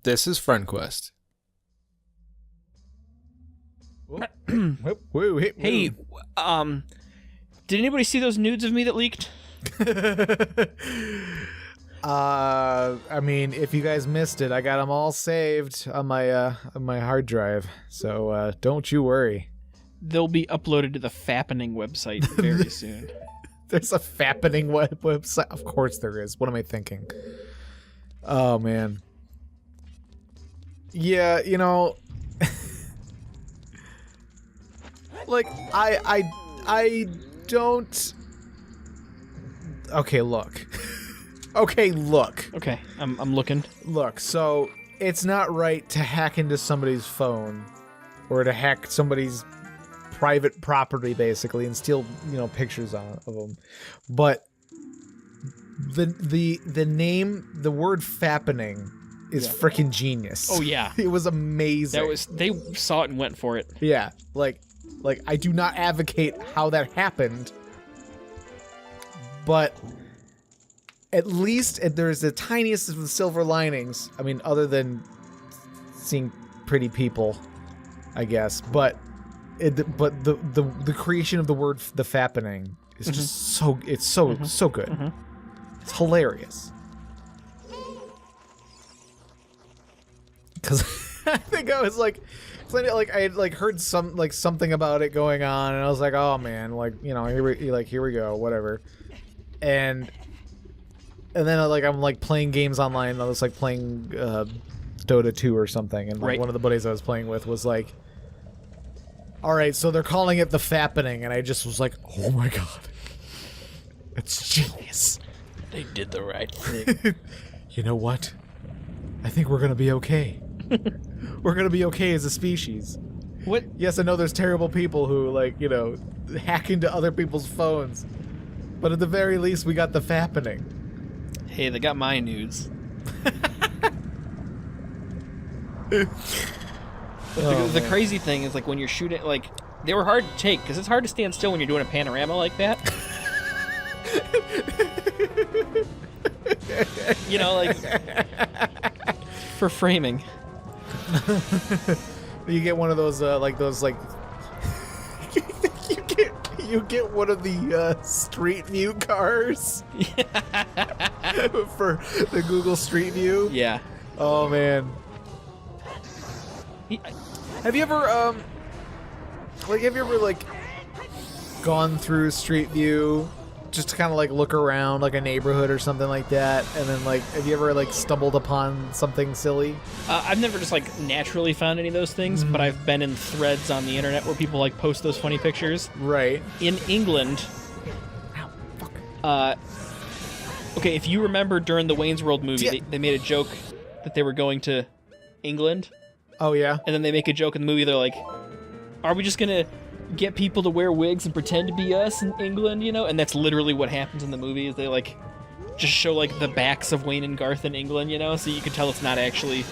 This is FriendQuest. Hey, did anybody see those nudes of me that leaked? I mean, if you guys missed it, I got them all saved on my hard drive. So don't you worry. They'll be uploaded to the Fappening website very soon. There's a Fappening website. Of course there is. What am I thinking? Oh man. Yeah, you know, like I don't. Okay, look. Okay, look. Okay, I'm looking. Look, so it's not right to hack into somebody's phone or to hack somebody's private property, basically, and steal, you know, pictures of them. But the name, the word fappening is freaking genius. Oh yeah, it was amazing. They saw it and went for it. Yeah, like I do not advocate how that happened, but at least there's the tiniest of the silver linings. I mean, other than seeing pretty people, I guess. But the creation of the word the fappening is just so so good. It's hilarious. Because I think I was like I had like heard something about it going on, and I was like, oh man, like, you know, here we go, whatever. And then I'm like playing games online, and I was like playing Dota 2 or something, and like one of the buddies I was playing with was like, all right, so they're calling it the fappening, and I just was like, oh my god, it's genius. They did the right thing. You know what? I think we're gonna be okay. We're gonna be okay as a species. What? Yes, I know there's terrible people who, like, you know, hack into other people's phones, but at the very least, we got the fappening. Hey, they got my nudes. The crazy thing is, like, when you're shooting, like, they were hard to take, because it's hard to stand still when you're doing a panorama like that. You know, like, for framing. You get one of those, you get one of the Street View cars. For the Google Street View. Yeah. Oh man. Have you ever gone through Street View just to kind of like look around like a neighborhood or something like that, and then like have you ever like stumbled upon something silly? I've never just like naturally found any of those things, but I've been in threads on the internet where people like post those funny pictures. Right. In England. Okay, if you remember during the Wayne's World movie, they made a joke that they were going to England. Oh yeah. And then they make a joke in the movie. They're like, "Are we just gonna get people to wear wigs and pretend to be us in England?" You know, and that's literally what happens in the movie. Is they like just show like the backs of Wayne and Garth in England, you know, so you can tell it's not actually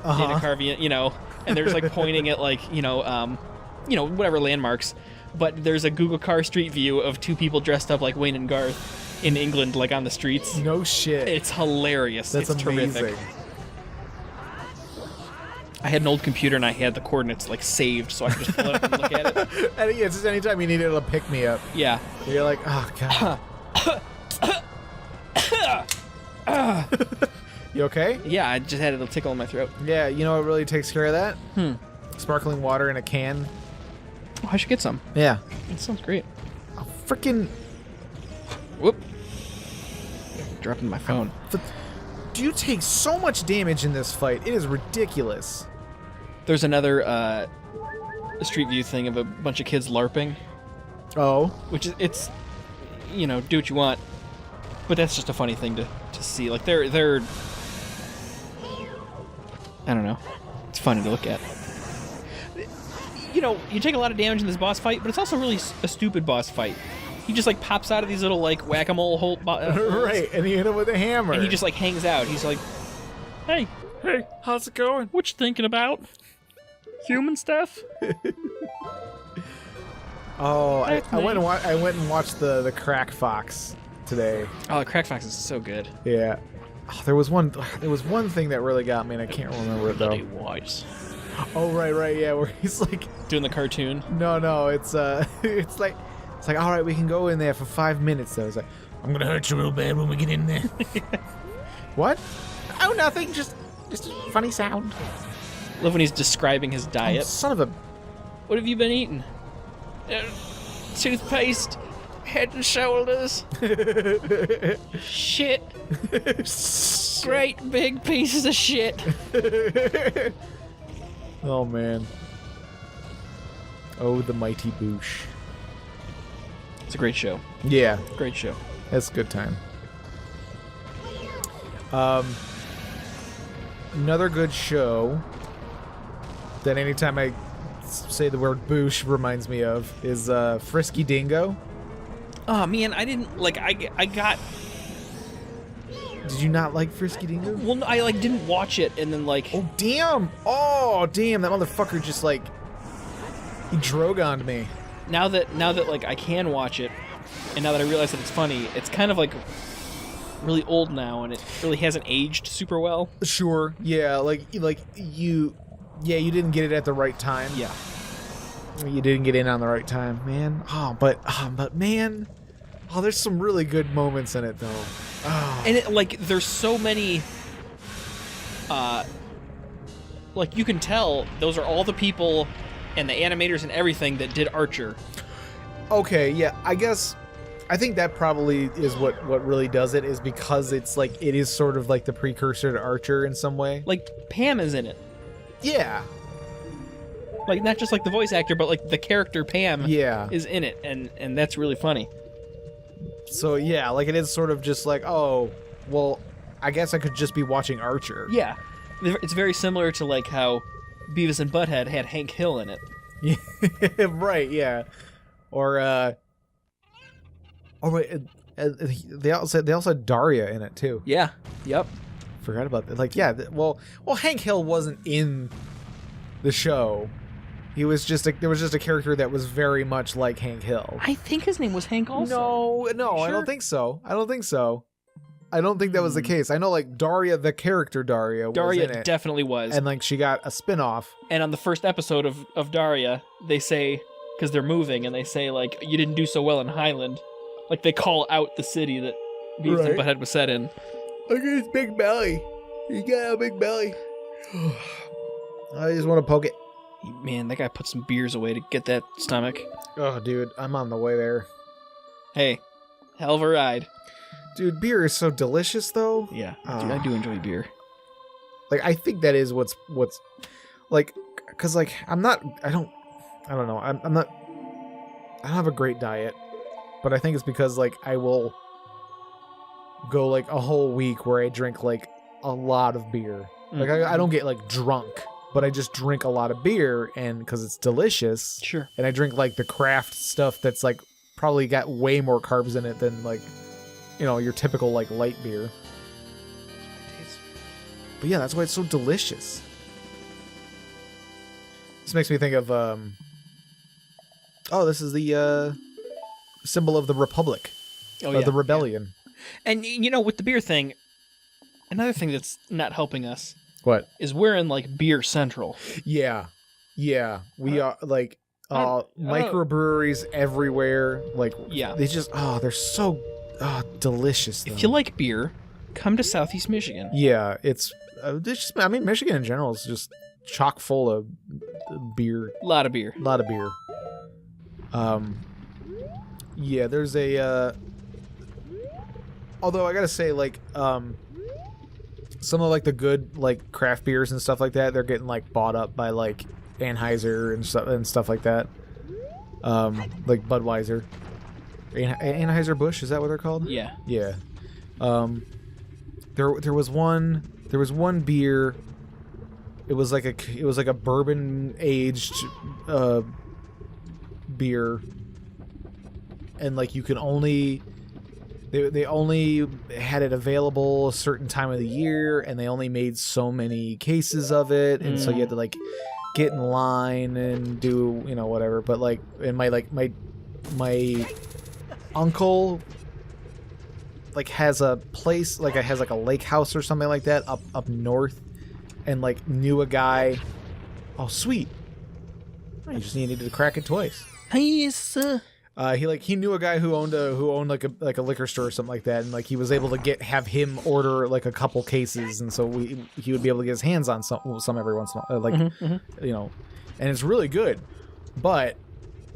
Dana Carvey, you know. And they're just like pointing at like you know whatever landmarks. But there's a Google Car Street View of two people dressed up like Wayne and Garth in England, like on the streets. No shit. It's hilarious. That's it's amazing. Terrific. I had an old computer and I had the coordinates like saved, so I could just pull it up and look at it. And yeah, it's just anytime you needed to pick me up. Yeah. You're like, oh god. You okay? Yeah, I just had a little tickle in my throat. Yeah, you know what really takes care of that? Sparkling water in a can. Oh, I should get some. Yeah. That sounds great. Oh, freaking. Whoop. Dropping my phone. Do you take so much damage in this fight? It is ridiculous. There's another Street View thing of a bunch of kids LARPing. Oh. Which is, it's, you know, do what you want. But that's just a funny thing to see. Like, they're I don't know. It's funny to look at. You know, you take a lot of damage in this boss fight, but it's also really a stupid boss fight. He just, like, pops out of these little, like, whack-a-mole holes. Right, and he hit him with a hammer. And he just, like, hangs out. He's like, hey, how's it going? What you thinking about? Human stuff? Oh, I went and watched the Crack Fox today. Oh, the Crack Fox is so good. Yeah. Oh, there was one thing that really got me, and I can't remember it Bloody though. wise. Oh right, yeah, where he's like, Doing the cartoon. no, it's it's like, all right, we can go in there for 5 minutes though. It's like, I'm gonna hurt you real bad when we get in there. What? Oh, nothing, just a funny sound. Love when he's describing his Oh, diet. son of a. What have you been eating? Toothpaste, Head and Shoulders, shit, great big pieces of shit. Oh man. Oh, the mighty Boosh. It's a great show. Yeah, Great show. that's a good time. Another good show that anytime I say the word Boosh reminds me of is Frisky Dingo. Oh man, I didn't like. I got. Did you not like Frisky Dingo? Well, I like didn't watch it, and then like. Oh damn! Oh damn! That motherfucker just like he drogoned me. Now that like I can watch it, and now that I realize that it's funny, it's kind of like really old now, and it really hasn't aged super well. Sure. Yeah. Like you. Yeah, you didn't get it at the right time. Yeah. You didn't get in on the right time, man. But man, there's some really good moments in it though. Oh. And it, like, there's so many. Like you can tell, those are all the people, and the animators and everything that did Archer. Okay, yeah, I think that probably is what really does it, is because it's like it is sort of like the precursor to Archer in some way. Like Pam is in it. Yeah. Like not just like the voice actor, but like the character Pam Yeah. is in it, and that's really funny. So yeah, like it is sort of just like, oh, well, I guess I could just be watching Archer. Yeah, it's very similar to like how Beavis and Butthead had Hank Hill in it. Yeah. Right, yeah. Or oh wait, they also had Daria in it too. Yeah. Yep. Forgot about that. Like, yeah, well, Hank Hill wasn't in the show. He was just there was just a character that was very much like Hank Hill. I think his name was Hank also. No, I Sure? don't think so. I don't think that was the case. I know, like, Daria, the character Daria was in Daria it. definitely was. And, like, she got a spin-off. And on the first episode of Daria, they say, because they're moving, and they say, like, you didn't do so well in Highland. Like, they call out the city that Beavis and Butthead was set in. Look at his big belly. He got a big belly. I just want to poke it. Man, that guy put some beers away to get that stomach. Oh, dude, I'm on the way there. Hey, hell of a ride. Dude, beer is so delicious, though. Yeah, dude, I do enjoy beer. Like, I think that is what's like, because, like, I don't know, I don't have a great diet, but I think it's because, like, I will go, like, a whole week where I drink, like, a lot of beer. Like, I don't get, like, drunk, but I just drink a lot of beer, and because it's delicious. Sure. And I drink, like, the craft stuff that's, like, probably got way more carbs in it than, like, you know, your typical, like, light beer. But yeah, that's why it's so delicious. This makes me think of, this is the, symbol of the Republic. Oh, yeah. The rebellion. And, you know, with the beer thing, another thing that's not helping us What? is we're in, like, Beer Central. Yeah. Yeah. We are, like, microbreweries everywhere. Like, Yeah. they just, they're so delicious, though. If you like beer, come to Southeast Michigan. Yeah, it's just, I mean, Michigan in general is just chock full of beer. A lot of beer. A lot of beer. Yeah, there's a, although I gotta say, like, some of, like, the good, like, craft beers and stuff like that, they're getting, like, bought up by, like, Anheuser and stuff like that. Like Budweiser. Anheuser-Busch, is that what they're called? Yeah. Yeah. There was one beer. It was like a bourbon aged beer, and like you can only they only had it available a certain time of the year, and they only made so many cases of it, and so you had to like get in line and do, you know, whatever. But like, and my uncle like has a place, like it has like a lake house or something like that up north, and like knew a guy. Oh, sweet. You just needed to crack it twice. Yes. He knew a guy who owned like a liquor store or something like that, and like he was able to have him order like a couple cases, and so he would be able to get his hands on some every once in a while, you know, and it's really good. But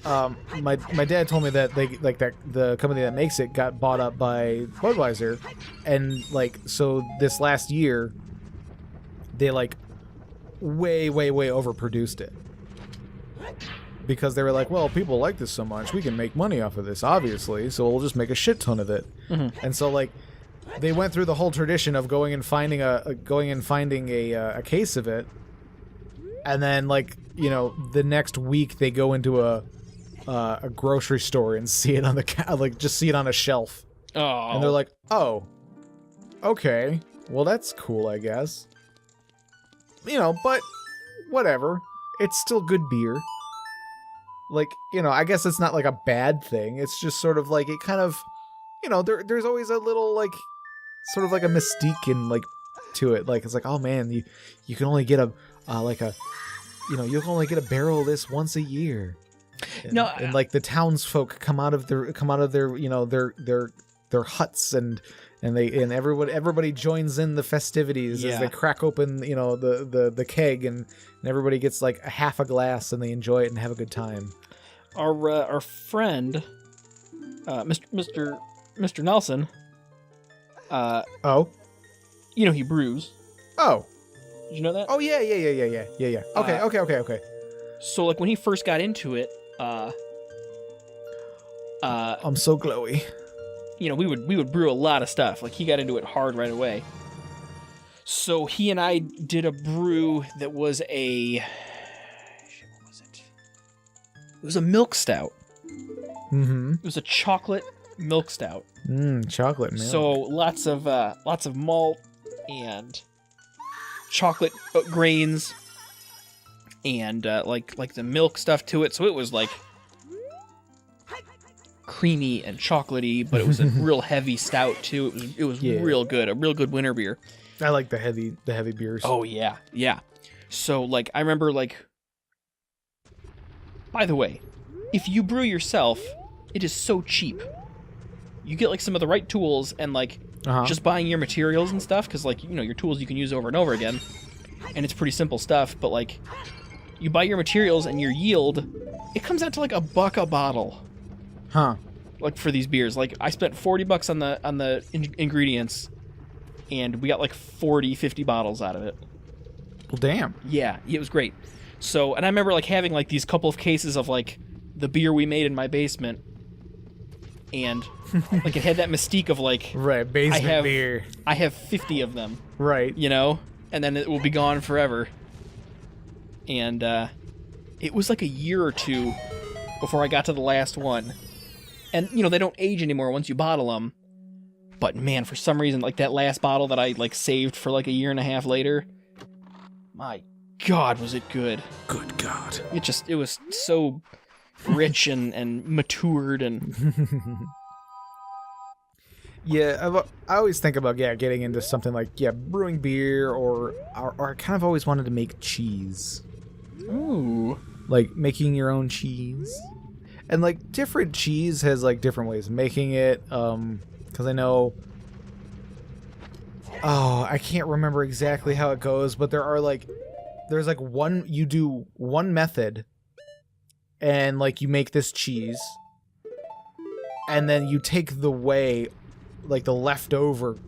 my dad told me that the company that makes it got bought up by Budweiser, and like so this last year they like way overproduced it. Because they were like, well, people like this so much, we can make money off of this, obviously, so we'll just make a shit ton of it. And so, like, they went through the whole tradition of going and finding a case of it, and then, like, you know, the next week they go into a grocery store and see it on just see it on a shelf. Oh. And they're like, oh, okay, well, that's cool, I guess. You know, but whatever. It's still good beer. Like, you know, I guess it's not like a bad thing. It's just sort of like it kind of, you know, there's always a little like sort of like a mystique and like to it. Like it's like, oh man, you can only get you can only get a barrel of this once a year. And like the townsfolk come out of their you know their huts and everybody joins in the festivities as they crack open, you know, the keg and everybody gets like a half a glass and they enjoy it and have a good time. Our friend, Mr. Nelson. You know he brews. Oh. Did you know that? Oh yeah. Okay. So like when he first got into it, I'm so glowy. You know, we would brew a lot of stuff. Like, he got into it hard right away. So he and I did a brew that was what was it? It was a milk stout. Mm-hmm. It was a chocolate milk stout. Chocolate milk. So lots of malt and chocolate grains and like the milk stuff to it. So it was like creamy and chocolatey, but it was a real heavy stout too. It was real good, a real good winter beer. I like the heavy beers. Oh yeah. So like I remember like. By the way, if you brew yourself, it is so cheap. You get like some of the right tools and like just buying your materials and stuff, because like, you know, your tools you can use over and over again, and it's pretty simple stuff. But like, you buy your materials and your yield, it comes out to like $1 a bottle. Like for these beers, like I spent $40 on the ingredients, and we got like 50 bottles out of it. Well, damn. Yeah, it was great. So, and I remember like having like these couple of cases of like the beer we made in my basement, and like it had that mystique of like basement beer. I have 50 of them. Right. You know, and then it will be gone forever. And it was like a year or two before I got to the last one. And, you know, they don't age anymore once you bottle them. But, man, for some reason, like, that last bottle that I, like, saved for, like, a year and a half later, my God, was it good. Good God. It was so rich and matured and... Yeah, I always think about, getting into something like, brewing beer, or I kind of always wanted to make cheese. Ooh. Like, making your own cheese. And, like, different cheese has, like, different ways of making it, because I know... Oh, I can't remember exactly how it goes, but there's, like, you do one method, and, like, you make this cheese, and then you take the whey, like, the leftover,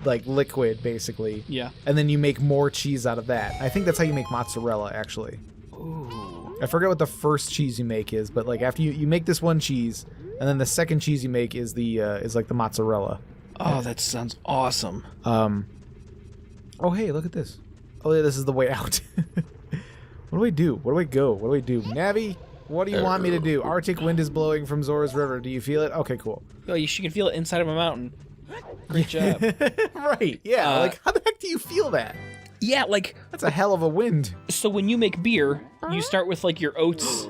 like, liquid, basically. Yeah. And then you make more cheese out of that. I think that's how you make mozzarella, actually. Ooh. I forget what the first cheese you make is, but like after you make this one cheese, and then the second cheese you make is like the mozzarella. Oh, that sounds awesome. Oh hey, look at this. Oh yeah, this is the way out. What do we do? Where do we go? What do we do? Navi, what do you want me to do? Arctic wind is blowing from Zora's River. Do you feel it? Okay, cool. Oh, you can feel it inside of a mountain. Great job. Right, yeah. Like, how the heck do you feel that? Yeah, like... That's a hell of a wind. So when you make beer, you start with, like, your oats.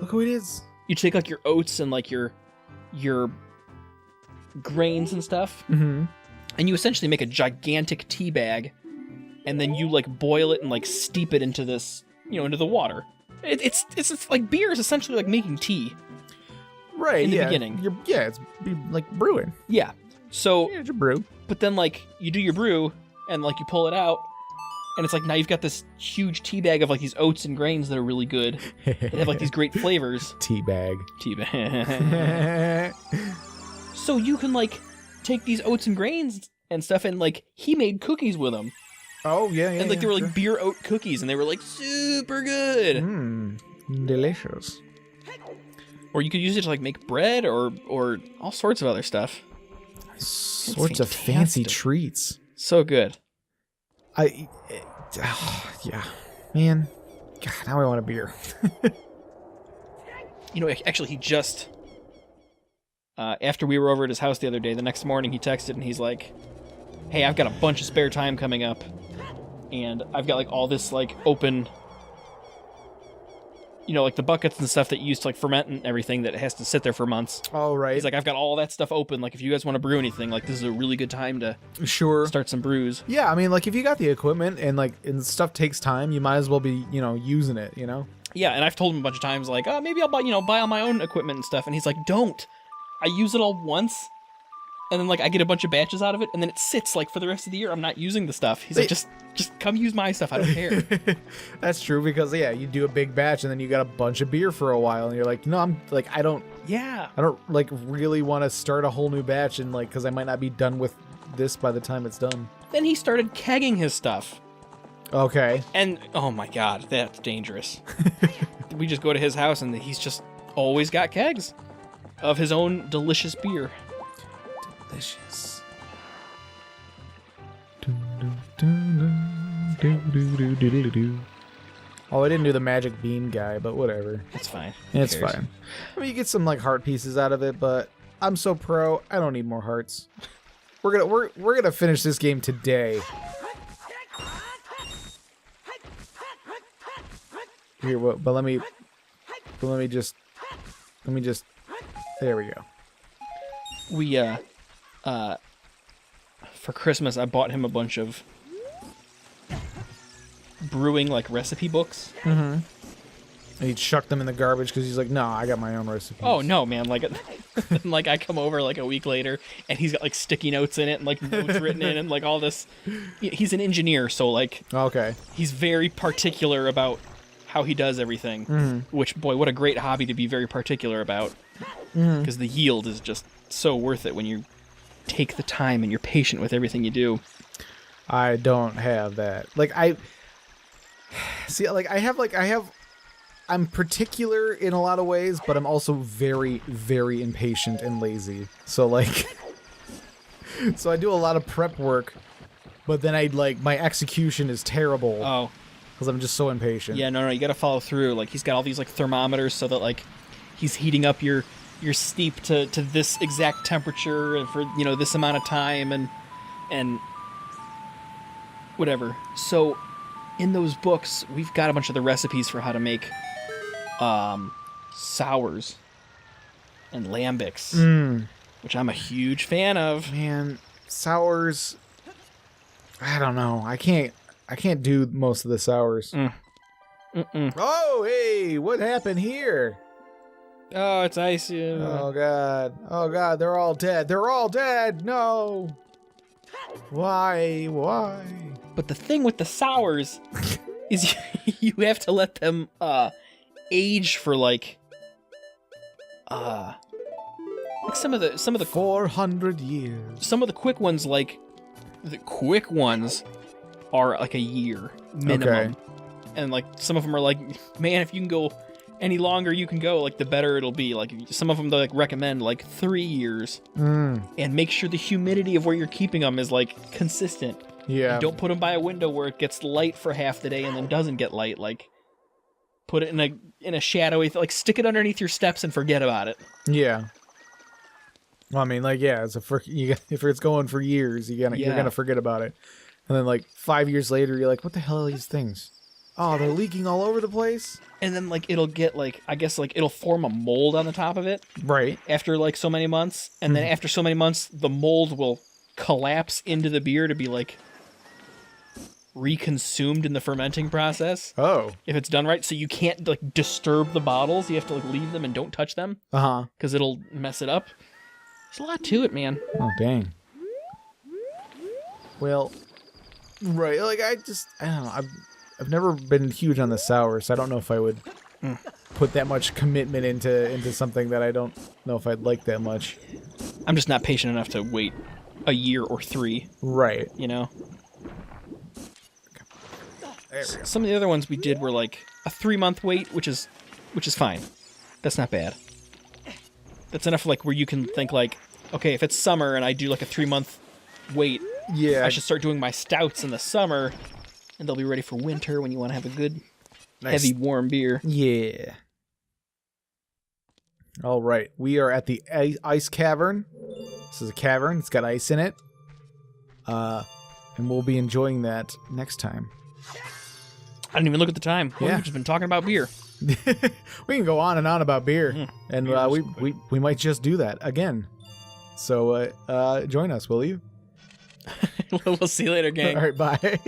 Look who it is. You take, like, your oats and, like, your grains and stuff, Mm-hmm. and you essentially make a gigantic tea bag, and then you like boil it and like steep it into this, into the water. It's like beer is essentially like making tea. Right. In the beginning. It's like brewing. Yeah. So, Yeah, it's a brew. but then like you do your brew and like you pull it out, and it's like now you've got this huge tea bag of like these oats and grains that are really good. They have like these great flavors. Tea bag. Tea bag. So you can like take these oats and grains and stuff, and like he made cookies with them. Oh yeah, And like they were like beer oat cookies, and they were like super good. Delicious. Or you could use it to like make bread or all sorts of other stuff. Sorts of fancy treats. So good. Yeah, man. God, now I want a beer. Actually, he just after we were over at his house the other day, the next morning he texted and he's like, "Hey, I've got a bunch of spare time coming up, and I've got like all this like open." Like the buckets and stuff that you used to like ferment and everything that has to sit there for months. Oh, right. He's like, I've got all that stuff open. Like, if you guys want to brew anything, like, this is a really good time to start some brews. Yeah, I mean, like, if you got the equipment and, like, and stuff takes time, you might as well be, using it, Yeah, and I've told him a bunch of times, like, oh, maybe I'll buy all my own equipment and stuff. And he's like, don't. I use it all once, and then, like, I get a bunch of batches out of it, and then it sits, like, for the rest of the year. I'm not using the stuff. He's like, just come use my stuff. I don't care. That's true, because, yeah, you do a big batch, and then you got a bunch of beer for a while, and you're like, I'm, like, I don't, like, really want to start a whole new batch, and, like, because I might not be done with this by the time it's done. Then he started kegging his stuff. Okay. And, oh my god, that's dangerous. We just go to his house, and he's just always got kegs of his own delicious beer. Delicious. Oh, I didn't do the magic bean guy, but whatever. It's fine. It's fine. I mean, you get some like heart pieces out of it, but I'm so pro, I don't need more hearts. We're gonna finish this game today. Here, but let me just. There we go. We for Christmas I bought him a bunch of brewing like recipe books. Mm-hmm. And he chucked them in the garbage because he's like, no, I got my own recipes. Oh no, man! Like, like I come over like a week later and he's got like sticky notes in it and like notes written in and like all this. He's an engineer, so like, okay, he's very particular about how he does everything. Mm-hmm. Which, boy, what a great hobby to be very particular about. Because the yield is just so worth it when you take the time and you're patient with everything you do. I don't have that. I'm particular in a lot of ways, but I'm also very, very impatient and lazy. So like, so I do a lot of prep work, but then my execution is terrible. Oh. Because I'm just so impatient. Yeah, no, you gotta follow through. Like, he's got all these like thermometers so that like he's heating up your steep to this exact temperature and for this amount of time and whatever. So in those books we've got a bunch of the recipes for how to make sours and lambics, which I'm a huge fan of. Man, sours, I don't know. I can't do most of the sours. Oh, hey, what happened here? Oh, it's icy. Oh god, they're all dead. They're all dead. No. Why? But the thing with the sours is you have to let them age for like some of the 400 years. Some of the quick ones, like the quick ones, are like a year minimum. Okay. And like some of them are like, man, if you can go any longer you can go, like the better it'll be. Like some of them they like recommend like 3 years. And make sure the humidity of where you're keeping them is like consistent. Yeah. And don't put them by a window where it gets light for half the day and then doesn't get light. Like put it in a shadowy, like stick it underneath your steps and forget about it. Yeah. Well, I mean, like, yeah, if it's going for years, you're gonna forget about it. And then like 5 years later, you're like, what the hell are these things? Oh, they're leaking all over the place? And then, like, it'll get, like, I guess, like, it'll form a mold on the top of it. Right. After, like, so many months. And then after so many months, the mold will collapse into the beer to be, like, reconsumed in the fermenting process. Oh. If it's done right. So you can't, like, disturb the bottles. You have to, like, leave them and don't touch them. Uh-huh. Because it'll mess it up. There's a lot to it, man. Oh, dang. Well, right. Like, I don't know. I've never been huge on the sours, so I don't know if I would put that much commitment into something that I don't know if I'd like that much. I'm just not patient enough to wait a year or 3. Right. You know? There we go. Some of the other ones we did were like a 3-month wait, which is fine. That's not bad. That's enough like where you can think like, okay, if it's summer and I do like a 3-month wait, Yeah. I should start doing my stouts in the summer, and they'll be ready for winter when you want to have a good, heavy, warm beer. Yeah. All right. We are at the ice cavern. This is a cavern. It's got ice in it. And we'll be enjoying that next time. I didn't even look at the time. Yeah. We've just been talking about beer. We can go on and on about beer, and we might just do that again. So join us, will you? We'll see you later, gang. All right, bye.